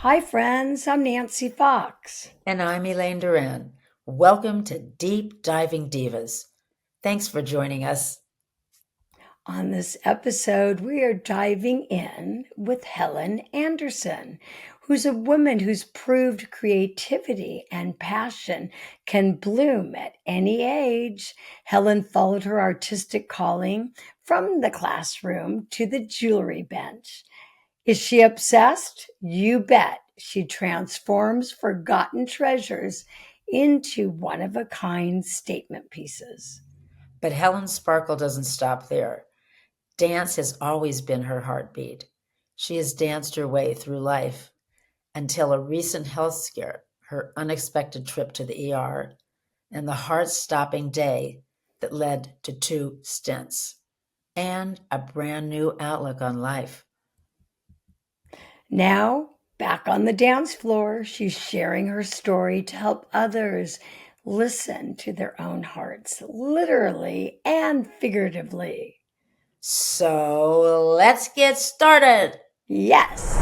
Hi, friends. I'm Nancy Fox. And I'm Elaine Doran. Welcome to Deep Diving Divas. Thanks for joining us. On this episode, we are diving in with Helen Anderson, who's a woman who's proved creativity and passion can bloom at any age. Helen followed her artistic calling from the classroom to the jewelry bench. Is she obsessed? You bet. She transforms forgotten treasures into one of a kind statement pieces. But Helen's sparkle doesn't stop there. Dance has always been her heartbeat. She has danced her way through life until a recent health scare, her unexpected trip to the ER, and the heart-stopping day that led to 2 stents and a brand new outlook on life. Now, back on the dance floor, she's sharing her story to help others listen to their own hearts, literally and figuratively. So let's get started. Yes.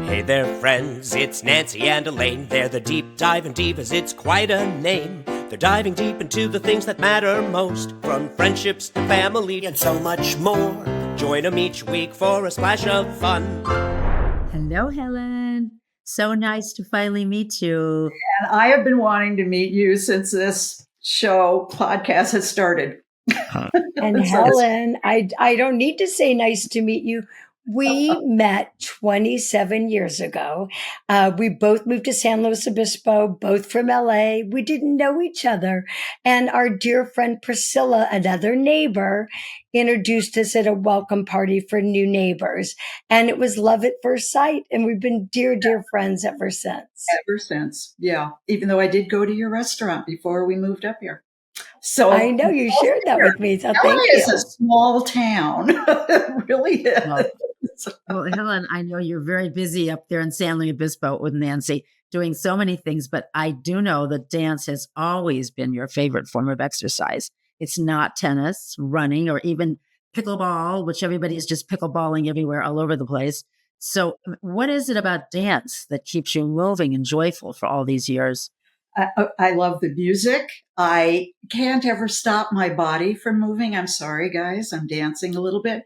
Hey there, friends, it's Nancy and Elaine. They're the deep diving divas, it's quite a name. They're diving deep into the things that matter most, from friendships to family and so much more. Join them each week for a splash of fun. Hello, Helen. So nice to finally meet you. And I have been wanting to meet you since this podcast has started. And Helen, I don't need to say nice to meet you. We met 27 years ago. We both moved to San Luis Obispo, both from LA. We didn't know each other. And our dear friend Priscilla, another neighbor, introduced us at a welcome party for new neighbors. And it was love at first sight. And we've been dear, dear friends ever since. Ever since, yeah. Even though I did go to your restaurant before we moved up here. So I know you shared that with me. So LA thank you. is a small town. It really is. Well, Helen, I know you're very busy up there in San Luis Obispo with Nancy, doing so many things, but I do know that dance has always been your favorite form of exercise. It's not tennis, running, or even pickleball, which everybody is just pickleballing everywhere, all over the place. So what is it about dance that keeps you moving and joyful for all these years? I love the music. I can't ever stop my body from moving. I'm sorry, guys. I'm dancing a little bit.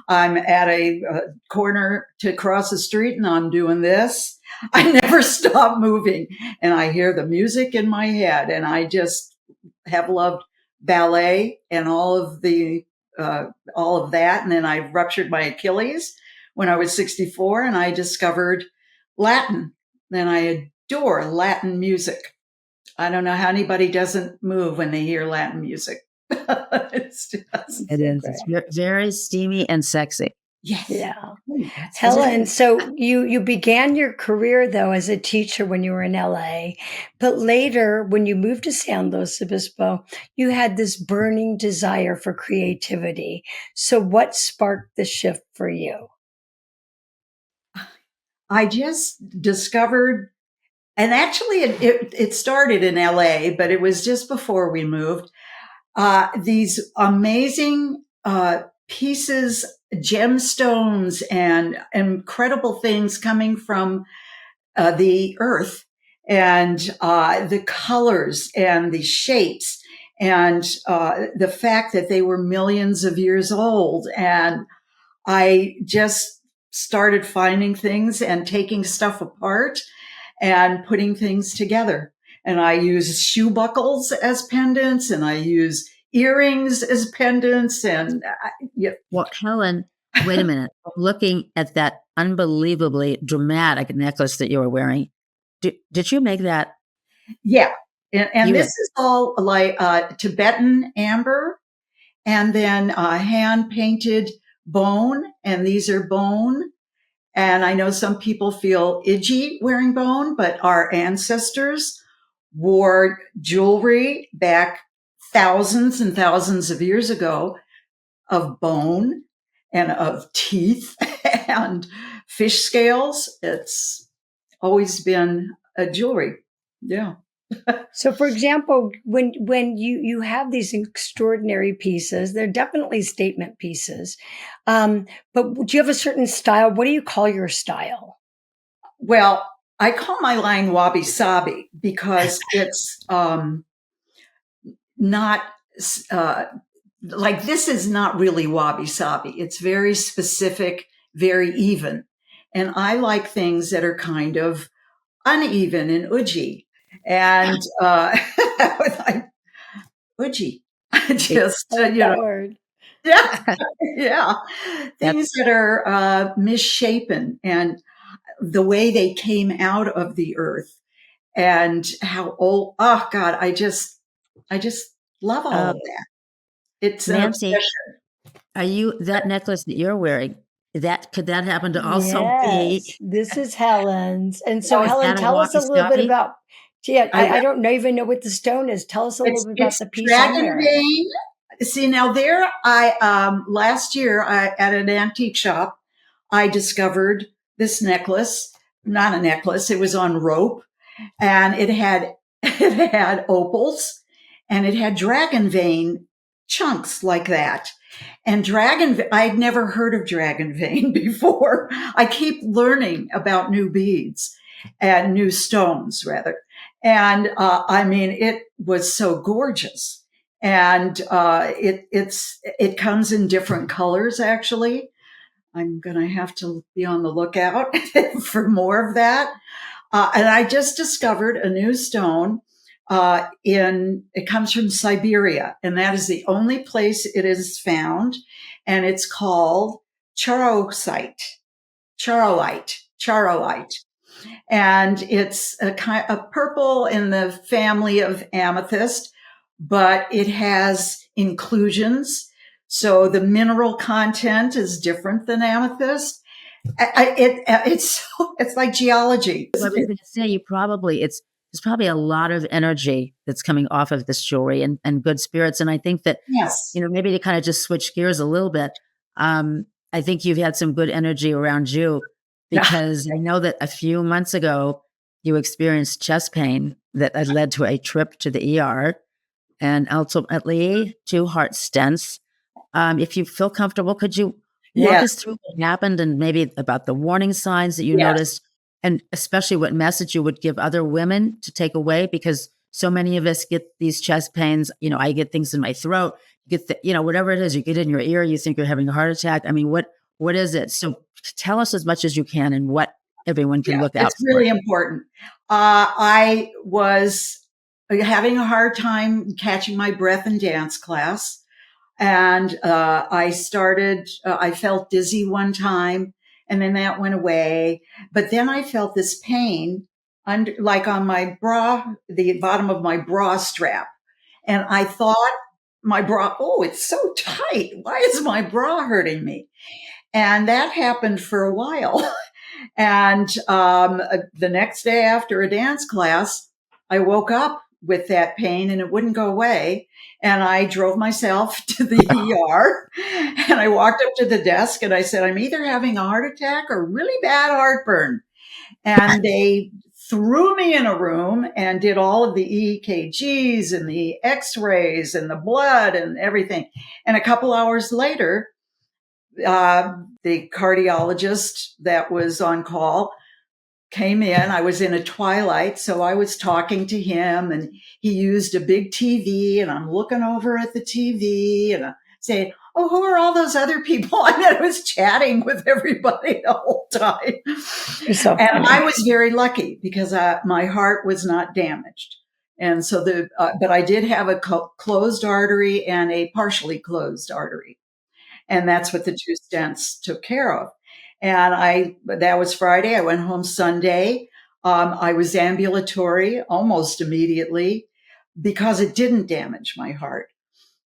I'm at a corner to cross the street and I'm doing this. I never stop moving. And I hear the music in my head. And I just have loved ballet and all of that. And then I ruptured my Achilles when I was 64 and I discovered Latin. Then I adore Latin music. I don't know how anybody doesn't move when they hear Latin music. It's just It is. It's very steamy and sexy. yes. Yeah. That's Helen, so you began your career though as a teacher when you were in LA, but later when you moved to San Luis Obispo, you had this burning desire for creativity. So what sparked the shift for you? I just discovered, and actually it started in LA, but it was just before we moved, these amazing pieces, gemstones, and incredible things coming from the earth, and the colors and the shapes, and the fact that they were millions of years old. And I just started finding things and taking stuff apart and putting things together. And I use shoe buckles as pendants, and I use earrings as pendants. And Well, Helen, wait a minute. Looking at that unbelievably dramatic necklace that you were wearing, did you make that? yeah. And You this is all like Tibetan amber, and then hand painted bone. And these are bone. And I know some people feel itchy wearing bone, but our ancestors wore jewelry back thousands and thousands of years ago of bone and of teeth and fish scales. It's always been a jewelry. Yeah. So, for example, when you have these extraordinary pieces, they're definitely statement pieces. But do you have a certain style? What do you call your style? Well, I call my line wabi sabi because it's not uh, like this is not really wabi sabi. It's very specific, very even. And I like things that are kind of uneven and udgy. And like, udgy. Just, Like that word. yeah, yeah. Things that are misshapen and the way they came out of the earth and how old, oh God, I just love all Uh, of that. It's an Nancy, obsession. are you that necklace that you're wearing? Could that happen to also Yes, be? this is Helen's. And so, No, Is Helen, that a tell us a wabi little bit sabi? about. Yeah, I, I don't know, even know what the stone is. Tell us a little bit about it's the piece I'm dragon wearing. vein. See now there I last year I at an antique shop I discovered this necklace, not a necklace, it was on rope and it had it had opals and it had dragon vein chunks like that. And I'd never heard of dragon vein before. I keep learning about new beads and new stones rather. And I mean, it was so gorgeous. And it comes in different colors actually. I'm going to have to be on the lookout for more of that. And I just discovered a new stone it comes from Siberia, and that is the only place it is found. And it's called charoite. And it's a kind of purple in the family of amethyst, but it has inclusions. So the mineral content is different than amethyst. It's like geology. Well, I was going to say there's probably a lot of energy that's coming off of this jewelry and good spirits. And I think that, Yes. maybe to kind of just switch gears a little bit, I think you've had some good energy around you because I know that a few months ago you experienced chest pain that had led to a trip to the ER and ultimately 2 heart stents. If you feel comfortable, could you walk Yes. us through what happened and maybe about the warning signs that you Yes. noticed, and especially what message you would give other women to take away? Because so many of us get these chest pains. I get things in my throat, whatever it is, you get in your ear, you think you're having a heart attack. I mean, what is it? So tell us as much as you can and what everyone can Yeah, look out it's for. really important. I was having a hard time catching my breath in dance class. And I felt dizzy one time and then that went away. But then I felt this pain like on my bra, the bottom of my bra strap. And I thought my bra, oh, it's so tight. Why is my bra hurting me? And that happened for a while. And the next day after a dance class, I woke up with that pain and it wouldn't go away. And I drove myself to the ER and I walked up to the desk and I said, I'm either having a heart attack or really bad heartburn. And they threw me in a room and did all of the EKGs and the x-rays and the blood and everything. And a couple hours later, the cardiologist that was on call came in. I was in a twilight, so I was talking to him and he used a big TV and I'm looking over at the TV and I'm saying, oh, who are all those other people? I mean, I was chatting with everybody the whole time. So and funny. I was very lucky because my heart was not damaged. And so but I did have a closed artery and a partially closed artery. And that's what the 2 stents took care of. And that was Friday. I went home Sunday. I was ambulatory almost immediately because it didn't damage my heart.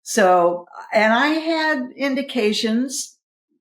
So, and I had indications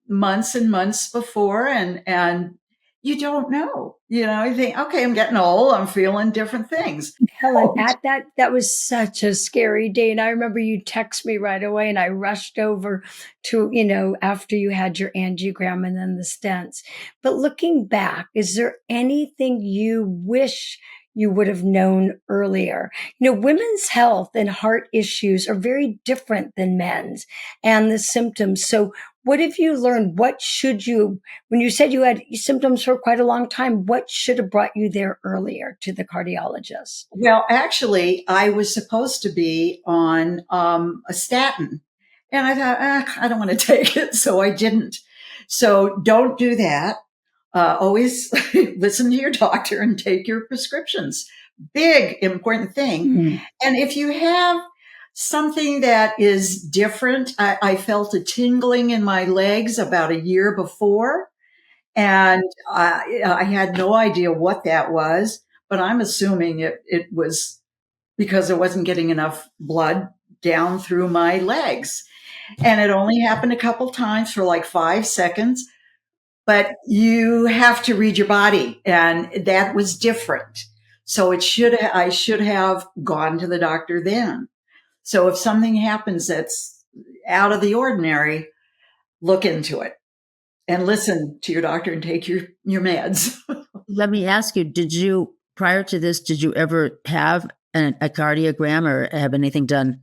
months and months before and you don't know, you think, okay, I'm getting old. I'm feeling different things. Helen, at that was such a scary day. And I remember you text me right away and I rushed over to, after you had your angiogram and then the stents. But looking back, is there anything you wish you would have known earlier? Women's health and heart issues are very different than men's and the symptoms. So what have you learned? When you said you had symptoms for quite a long time, what should have brought you there earlier to the cardiologist? Well, actually, I was supposed to be on a statin. And I thought, I don't want to take it. So I didn't. So don't do that. Always listen to your doctor and take your prescriptions. Big, important thing. Mm-hmm. And if you have something that is different, I felt a tingling in my legs about a year before. And I had no idea what that was, but I'm assuming it was because I wasn't getting enough blood down through my legs. And it only happened a couple times for like 5 seconds, but you have to read your body, and that was different. So I should have gone to the doctor then. So if something happens that's out of the ordinary, look into it and listen to your doctor and take your meds. Let me ask you, prior to this, did you ever have a cardiogram or have anything done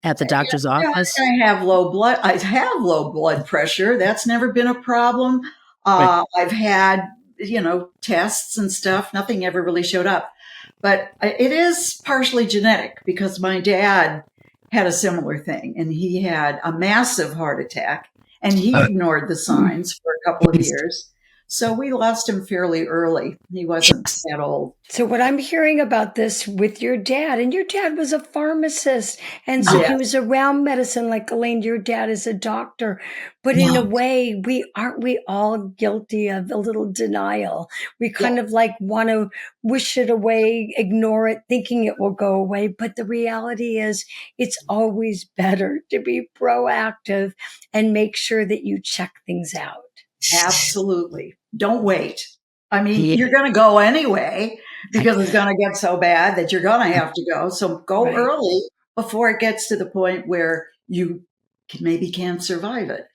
at the doctor's office? I have low blood pressure. That's never been a problem. Right. I've had, tests and stuff. Nothing ever really showed up, but it is partially genetic because my dad had a similar thing, and he had a massive heart attack, and he ignored the signs for a couple of years. So we lost him fairly early. He wasn't that old. So what I'm hearing about this with your dad, and your dad was a pharmacist, and so he was around medicine like Elaine, your dad is a doctor. But in a way, aren't we all guilty of a little denial? We kind of like want to wish it away, ignore it, thinking it will go away. But the reality is it's always better to be proactive and make sure that you check things out. Absolutely. Don't wait. I mean, you're going to go anyway because it's going to get so bad that you're going to have to go. So go early before it gets to the point where you maybe can't survive it.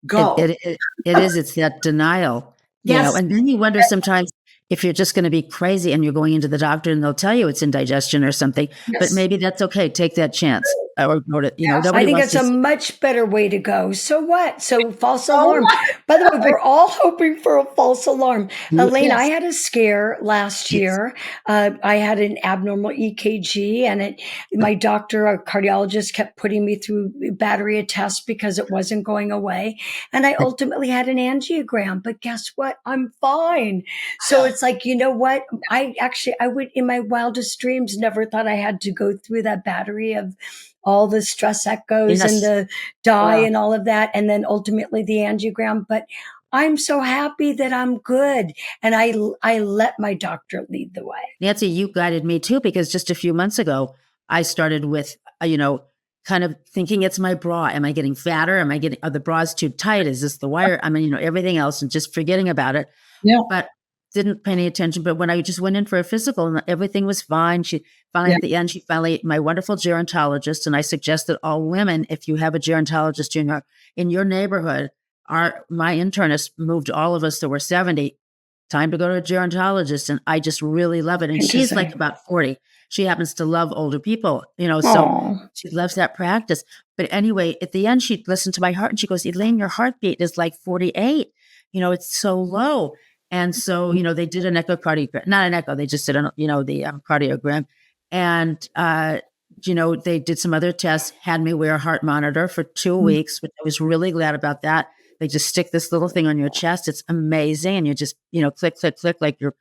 Go. It is. It's that denial, and then you wonder sometimes if you're just going to be crazy and you're going into the doctor and they'll tell you it's indigestion or something, but maybe that's okay. Take that chance. Or I think it's a much better way to go. So what? So false alarm. By the way, we're all hoping for a false alarm. Elaine, I had a scare last year. I had an abnormal EKG, and my doctor, a cardiologist, kept putting me through a battery of tests because it wasn't going away. And I ultimately had an angiogram. But guess what? I'm fine. So it's like, you know what? I would, in my wildest dreams, never thought I had to go through that battery of all the stress echoes and the dye and all of that, and then ultimately the angiogram. But I'm so happy that I'm good, and I let my doctor lead the way. Nancy, you guided me too, because just a few months ago, I started with, kind of thinking it's my bra. Am I getting fatter? Are the bras too tight? Is this the wire? I mean, everything else, and just forgetting about it. Yeah. But didn't pay any attention. But when I just went in for a physical and everything was fine, at the end, my wonderful gerontologist, and I suggest that all women, if you have a gerontologist in your neighborhood, my internist moved all of us that were 70, time to go to a gerontologist. And I just really love it. And she's like about 40. She happens to love older people, so she loves that practice. But anyway, at the end, she listened to my heart and she goes, Elaine, your heartbeat is like 48. It's so low. And so, they did an echocardiogram, not an echo, they just did, the cardiogram. And, they did some other tests, had me wear a heart monitor for 2 weeks, which I was really glad about that. They just stick this little thing on your chest. It's amazing. And you just, click, click, click, like you're,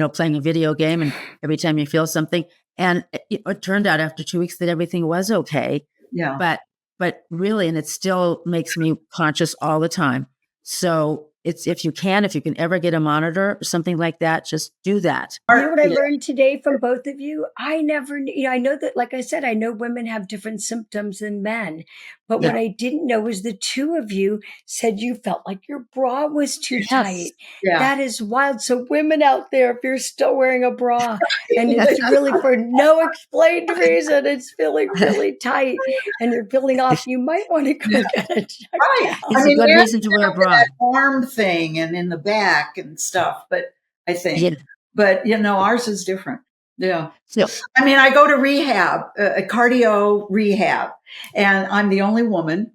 playing a video game. And every time you feel something. And it turned out after 2 weeks that everything was okay. Yeah. But really, and it still makes me conscious all the time. So if you can ever get a monitor or something like that, just do that. You know what I learned today from both of you? I never, I know that, like I said, I know women have different symptoms than men, but what I didn't know was the two of you said you felt like your bra was too tight. Yeah. That is wild. So women out there, if you're still wearing a bra and it's really for no explained reason, it's feeling really tight and you're peeling off, you might want to go get it checked out. It's a good reason to wear a bra. Arm thing and in the back and stuff, but I think but ours is different. Yeah. So, I mean, I go to rehab, cardio rehab, and I'm the only woman.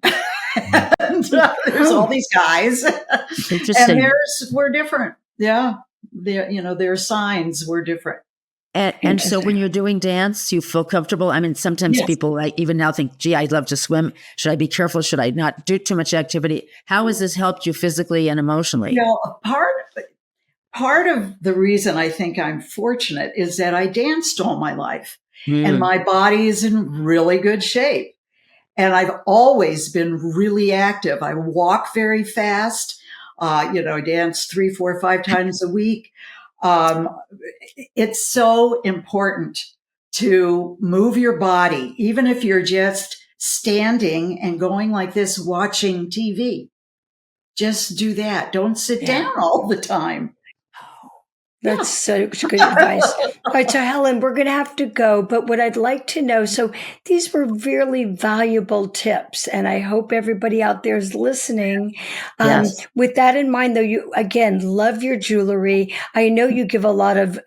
And there's all these guys, and we're different. Yeah. Their signs were different. And so when you're doing dance, you feel comfortable. I mean, sometimes people even now think, gee, I'd love to swim. Should I be careful? Should I not do too much activity? How has this helped you physically and emotionally? Part of the reason I think I'm fortunate is that I danced all my life and my body is in really good shape. And I've always been really active. I walk very fast, I dance 3, 4, 5 times a week. It's so important to move your body, even if you're just standing and going like this, watching TV. Just do that. Don't sit down all the time. That's such good advice. All right, so Helen, we're going to have to go, but what I'd like to know, so these were really valuable tips, and I hope everybody out there is listening. With that in mind, though, you, again, love your jewelry. I know you give a lot of,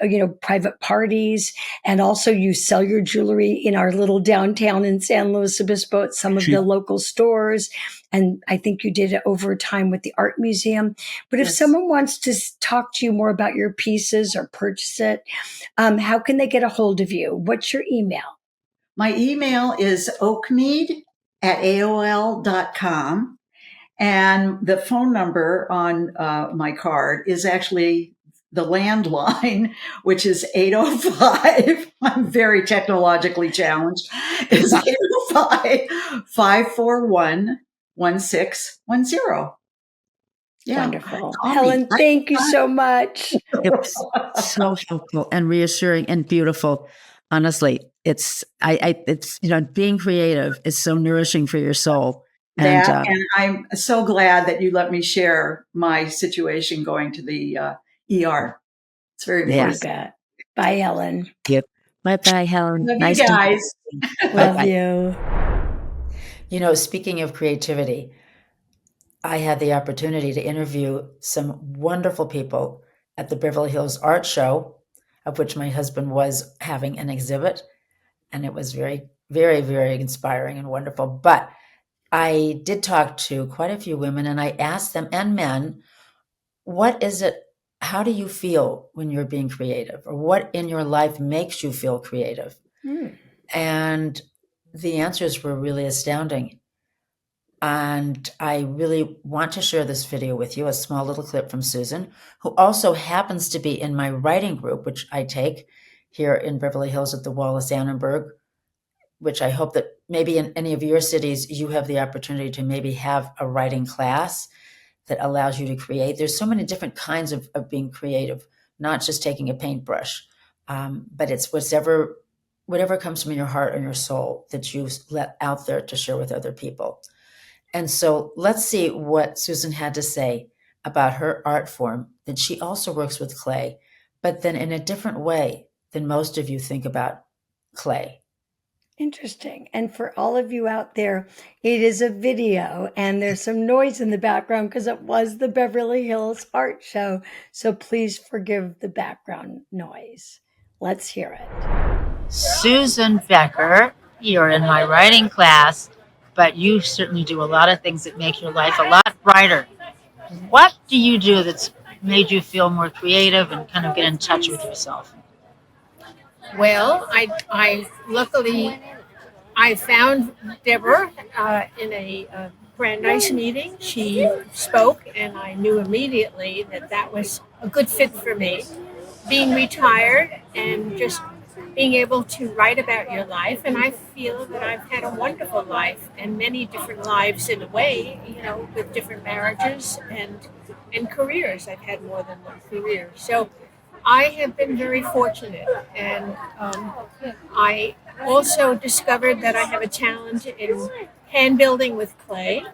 private parties, and also you sell your jewelry in our little downtown in San Luis Obispo at some of the local stores. And I think you did it over time with the art museum. But if someone wants to talk to you more about your pieces or purchase it, how can they get a hold of you? What's your email? My email is oakmead@aol.com. And the phone number on my card is actually the landline, which is 805. I'm very technologically challenged. Is 805-541-1610. Yeah. Wonderful. Helen, thank you so much. It was so helpful and reassuring and beautiful. Honestly, it's being creative is so nourishing for your soul. And I'm so glad that you let me share my situation going to the ER. It's very important. Bye, Helen. Yep. Bye, Helen. Love you guys. Love you. Speaking of creativity, I had the opportunity to interview some wonderful people at the Beverly Hills Art Show, of which my husband was having an exhibit. And it was very, very, very inspiring and wonderful. But I did talk to quite a few women, and I asked them, and men, what is it? How do you feel when you're being creative? Or what in your life makes you feel creative? And the answers were really astounding. And I really want to share this video with you, a small little clip from Susan, who also happens to be in my writing group, which I take here in Beverly Hills at the Wallace Annenberg, which I hope that maybe in any of your cities, you have the opportunity to maybe have a writing class that allows you to create. There's so many different kinds of being creative, not just taking a paintbrush, but it's whatever comes from your heart and your soul that you let out there to share with other people. And so let's see what Susan had to say about her art form, that she also works with clay, but then in a different way than most of you think about clay. Interesting. And for all of you out there, it is a video and there's some noise in the background because it was the Beverly Hills Art Show. So please forgive the background noise. Let's hear it. Susan Becker, you're in my writing class, but you certainly do a lot of things that make your life a lot brighter. What do you do that's made you feel more creative and kind of get in touch with yourself? Well, I luckily I found Deborah in a Brandeis meeting. She spoke, and I knew immediately that was a good fit for me. Being retired and just being able to write about your life, and I feel that I've had a wonderful life and many different lives in a way, with different marriages and careers. I've had more than one career. So I have been very fortunate, and I also discovered that I have a talent in hand building with clay,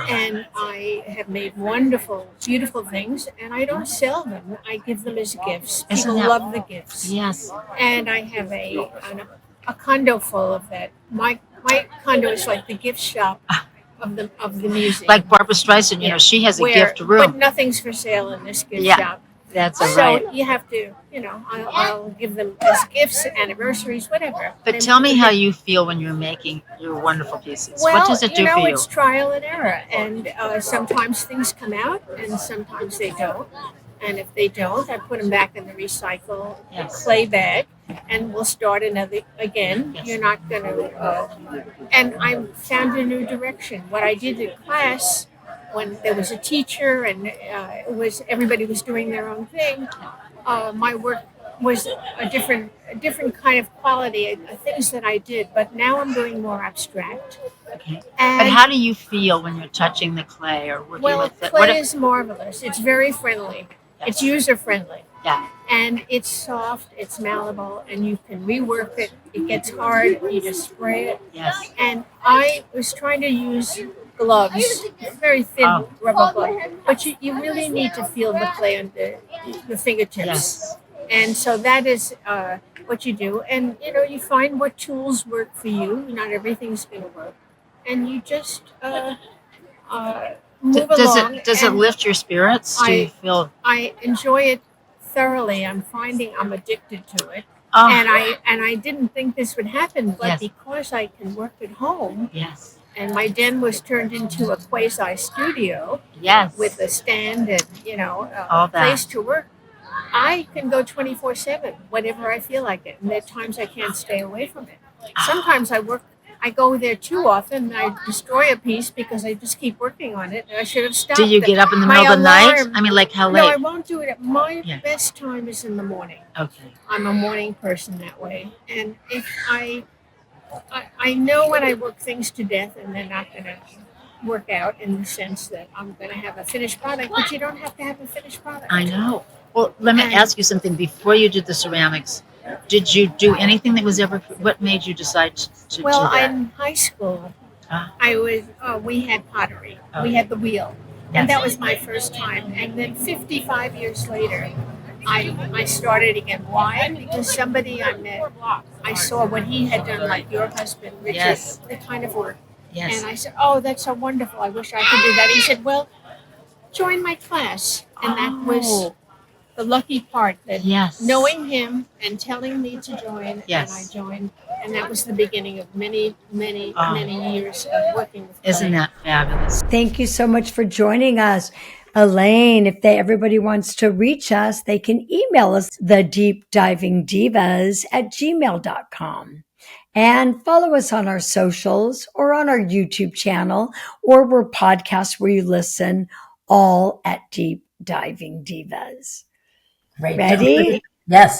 and I have made wonderful, beautiful things, and I don't sell them. I give them as gifts. People love the gifts. Yes. And I have a condo full of that. My condo is like the gift shop of the museum. Like Barbara Streisand, she has a gift room. But nothing's for sale in this gift shop. That's So you have to, I'll give them as gifts, anniversaries, whatever. But tell me how you feel when you're making your wonderful pieces. What Well, does it do for you? it's trial and error, and sometimes things come out, and sometimes they don't. And if they don't, I put them back in the recycle clay bag, and we'll start another again. Yes. You're not going to. And I found a new direction. What I did in class, when there was a teacher and everybody was doing their own thing, my work was a different kind of quality, things that I did. But now I'm doing more abstract. Okay. And But how do you feel when you're touching the clay or working with it? Clay is marvelous. It's very friendly. Yes. It's user friendly. Yeah. And it's soft, it's malleable, and you can rework it. It gets hard, you just spray it. Yes. And I was trying to use gloves, very thin rubber glove, but you really need to feel the clay on the fingertips. Yes. And so that is what you do. And, you find what tools work for you. Not everything's going to work. And you just move along. Does it lift your spirits? Do you feel? I enjoy it thoroughly. I'm finding I'm addicted to it. Oh. And I didn't think this would happen, but because I can work at home. Yes. And my den was turned into a quasi studio. Yes. With a stand and all that place to work. I can go 24/7 whenever I feel like it, and there are times I can't stay away from it. Sometimes I go there too often, and I destroy a piece because I just keep working on it, and I should have stopped. Do you get up in the middle of the night? I mean, like how late? No, I won't do it. My best time is in the morning. Okay. I'm a morning person that way, and if I know when I work things to death, and they're not going to work out in the sense that I'm going to have a finished product, but you don't have to have a finished product. I know. Well, let me ask you something. Before you did the ceramics, did you do anything that was ever? What made you decide to do that? Well, in high school, we had pottery. We had the wheel, and that was my first time. And then 55 years later, I started again. Why? Because somebody I met, I saw what he had done, like your husband, Richard, the kind of work. Yes. And I said, "Oh, that's so wonderful. I wish I could do that." He said, "Well, join my class," and that was the lucky part, that knowing him and telling me to join, and I joined, and that was the beginning of many, many, many years of working with clay. Isn't that fabulous? Thank you so much for joining us. Elaine, if everybody wants to reach us, they can email us, thedeepdivingdivas@gmail.com. And follow us on our socials or on our YouTube channel, or we're podcasts where you listen, all at Deep Diving Divas. Great. Ready?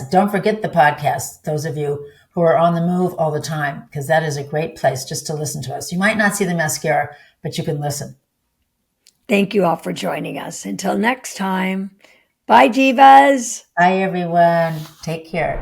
Don't forget the podcast, those of you who are on the move all the time, because that is a great place just to listen to us. You might not see the mascara, but you can listen. Thank you all for joining us. Until next time, bye, divas. Bye, everyone. Take care.